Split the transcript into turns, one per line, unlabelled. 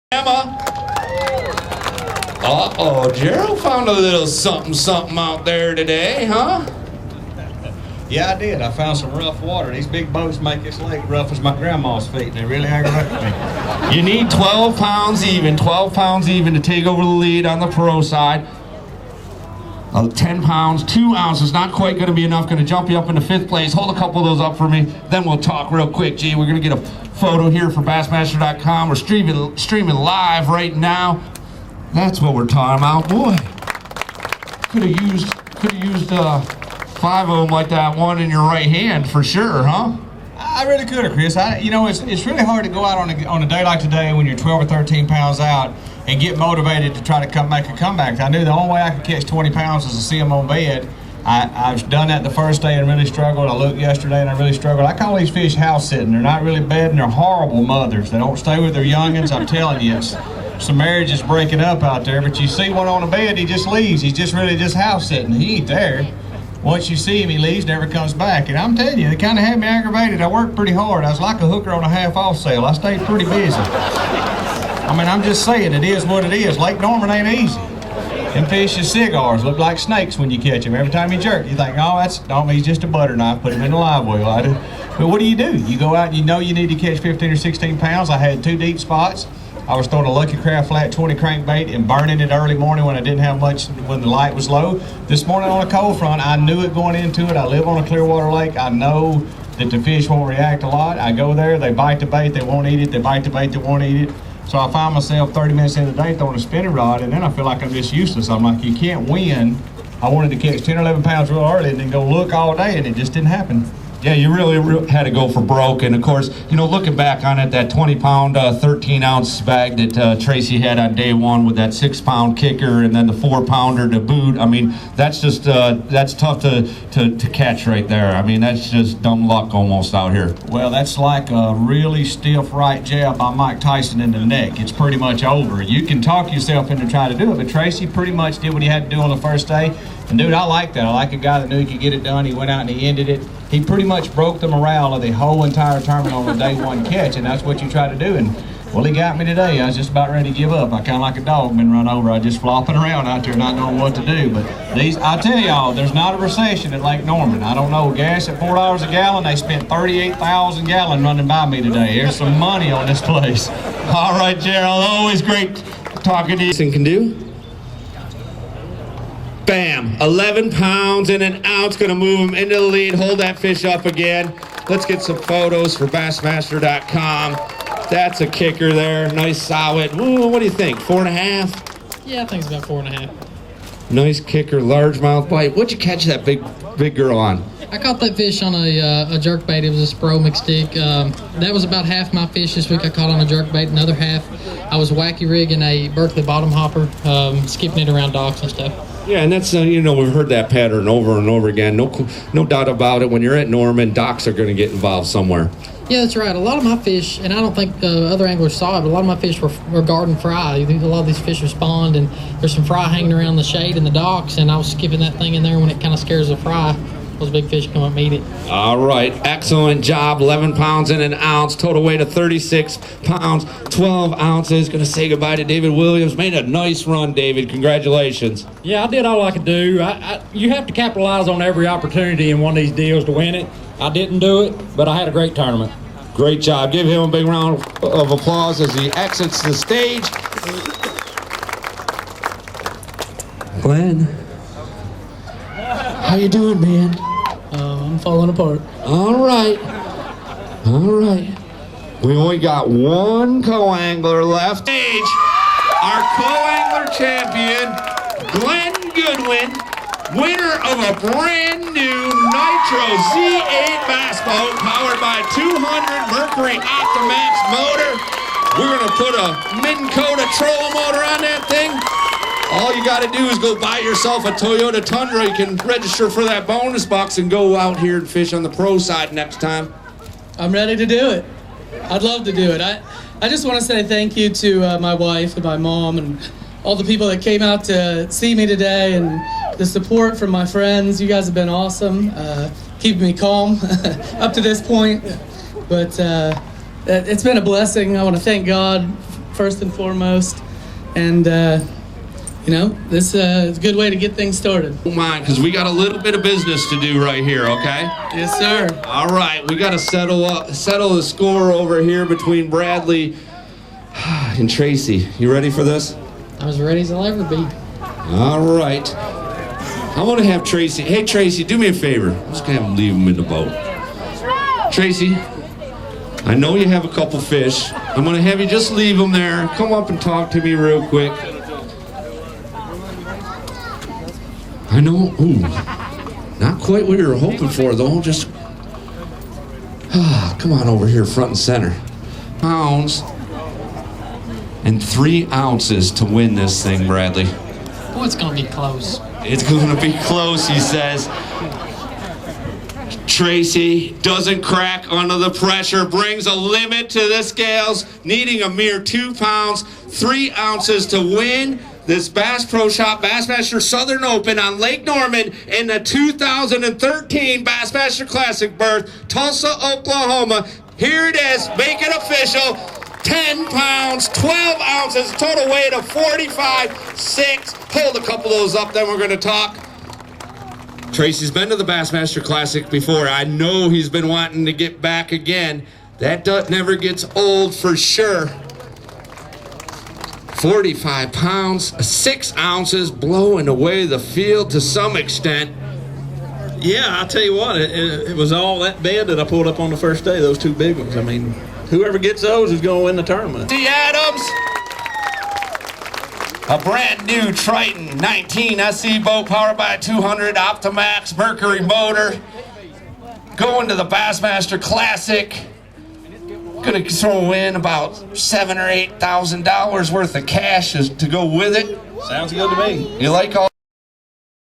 Emma. Uh-oh, Gerald found a little something out there today, huh?
Yeah, I did. I found some rough water. These big boats make this lake rough as my grandma's feet, and they really aggravate me.
You need 12 pounds even to take over the lead on the pro side. 10 pounds, 2 ounces, not quite going to be enough. Going to jump you up into 5th place. Hold a couple of those up for me. Then we'll talk real quick, G. We're going to get a photo here for Bassmaster.com. We're streaming live right now. That's what we're talking about. Boy, could have used 5 of them like that one in your right hand for sure, huh?
I really could have, Chris. It's really hard to go out on a day like today when you're 12 or 13 pounds out and get motivated to try to make a comeback. I knew the only way I could catch 20 pounds was to see them on bed. I've done that the first day and really struggled. I looked yesterday and I really struggled. I call these fish house sitting. They're not really bedding. They're horrible mothers. They don't stay with their youngins. I'm telling you, some marriage is breaking up out there. But you see one on the bed, he just leaves. He's just really just house sitting. He ain't there. Once you see him, he leaves, never comes back. And I'm telling you, it kind of had me aggravated. I worked pretty hard. I was like a hooker on a half-off sale. I stayed pretty busy. I mean, I'm just saying, it is what it is. Lake Norman ain't easy. Them fish is cigars, look like snakes when you catch them. Every time you jerk, you think, oh, he's just a butter knife, put him in the live well. But what do? You go out and you know you need to catch 15 or 16 pounds. I had 2 deep spots. I was throwing a Lucky Craft flat 20 crankbait and burning it early morning when I didn't have much, when the light was low. This morning on a cold front, I knew it going into it. I live on a Clearwater lake. I know that the fish won't react a lot. I go there, they bite the bait, they won't eat it. They bite the bait, they won't eat it. So I find myself 30 minutes into the day throwing a spinning rod, and then I feel like I'm just useless. I'm like, you can't win. I wanted to catch 10 or 11 pounds real early and then go look all day, and it just didn't happen.
Yeah, you really had to go for broke. And of course, looking back on it, that 20-pound, 13-ounce bag that Tracy had on day one with that 6-pound kicker and then the 4-pounder to boot. I mean, that's just that's tough to catch right there. I mean, that's just dumb luck almost out here.
Well, that's like a really stiff right jab by Mike Tyson in the neck. It's pretty much over. You can talk yourself into trying to do it, but Tracy pretty much did what he had to do on the first day. And dude, I like that. I like a guy that knew he could get it done. He went out and he ended it. He pretty much broke the morale of the whole entire tournament on the day one catch, and that's what you try to do. And well, he got me today. I was just about ready to give up. I kind of like a dog been run over. I just flopping around out there not knowing what to do. But I tell y'all, there's not a recession at Lake Norman. I don't know, gas at $4 a gallon. They spent 38,000 gallons running by me today. There's some money on this place.
All right, Gerald, always great talking to you. Can do. Bam, 11 pounds and an ounce, gonna move him into the lead. Hold that fish up again. Let's get some photos for Bassmaster.com. That's a kicker there, nice solid. Ooh, what do you think, 4.5?
Yeah, I think it's about 4.5.
Nice kicker, largemouth bite. What'd you catch that big girl on?
I caught that fish on a jerkbait. It was a Spro McStick. That was about half my fish this week I caught on a jerkbait. Another half, I was wacky rigging a Berkeley bottom hopper, skipping it around docks and stuff.
Yeah, and that's, we've heard that pattern over and over again. No doubt about it. When you're at Norman, docks are going to get involved somewhere.
Yeah, that's right. A lot of my fish, and I don't think other anglers saw it, but a lot of my fish were garden fry. A lot of these fish are spawned, and there's some fry hanging around the shade in the docks, and I was skipping that thing in there when it kind of scares the fry. Those big fish come up and eat it.
All right, excellent job. 11 pounds and an ounce. Total weight of 36 pounds, 12 ounces. Going to say goodbye to David Williams. Made a nice run, David. Congratulations.
Yeah, I did all I could do. You have to capitalize on every opportunity in one of these deals to win it. I didn't do it, but I had a great tournament.
Great job. Give him a big round of applause as he exits the stage. Glenn, how you doing, man?
I'm falling apart.
All right. We only got one co-angler left. Our co-angler champion, Glenn Goodwin, winner of a brand new Nitro Z8 bass boat powered by 200 Mercury Optimax motor. We're gonna put a Minn Kota trolling motor on that thing. All you got to do is go buy yourself a Toyota Tundra. You can register for that bonus box and go out here and fish on the pro side next time.
I'm ready to do it. I'd love to do it. I just want to say thank you to my wife and my mom and all the people that came out to see me today and the support from my friends. You guys have been awesome, keeping me calm up to this point. But it's been a blessing. I want to thank God first and foremost. And, you know, this is a good way to get things started.
Don't mind, because we got a little bit of business to do right here, okay?
Yes, sir.
All right, we got to settle the score over here between Bradley and Tracy. You ready for this?
I'm as ready as I'll ever be.
All right. I want to have Tracy. Hey, Tracy, do me a favor. I'm just going to leave him in the boat. Tracy, I know you have a couple fish. I'm going to have you just leave them there. Come up and talk to me real quick. I know. Ooh, not quite what you were hoping for, though. Just come on over here, front and center. Pounds and 3 ounces to win this thing, Bradley.
Boy, it's going to be close.
It's going to be close, he says. Tracy doesn't crack under the pressure, brings a limit to the scales, needing a mere 2 pounds, 3 ounces to win this Bass Pro Shop Bassmaster Southern Open on Lake Norman in the 2013 Bassmaster Classic berth, Tulsa, Oklahoma. Here it is, make it official. 10 pounds, 12 ounces, total weight of 45.6. Hold a couple of those up, then we're going to talk. Tracy's been to the Bassmaster Classic before. I know he's been wanting to get back again. That never gets old for sure. 45 pounds, 6 ounces, blowing away the field to some extent.
Yeah, I'll tell you what, it was all that bed that I pulled up on the first day, those 2 big ones. I mean, whoever gets those is going to win the tournament.
Tracy Adams, a brand new Triton 19 SC boat powered by a 200 Optimax Mercury motor. Going to the Bassmaster Classic. Gonna throw in about $7,000 or $8,000 worth of cash to go with it.
Sounds good to me.
You like all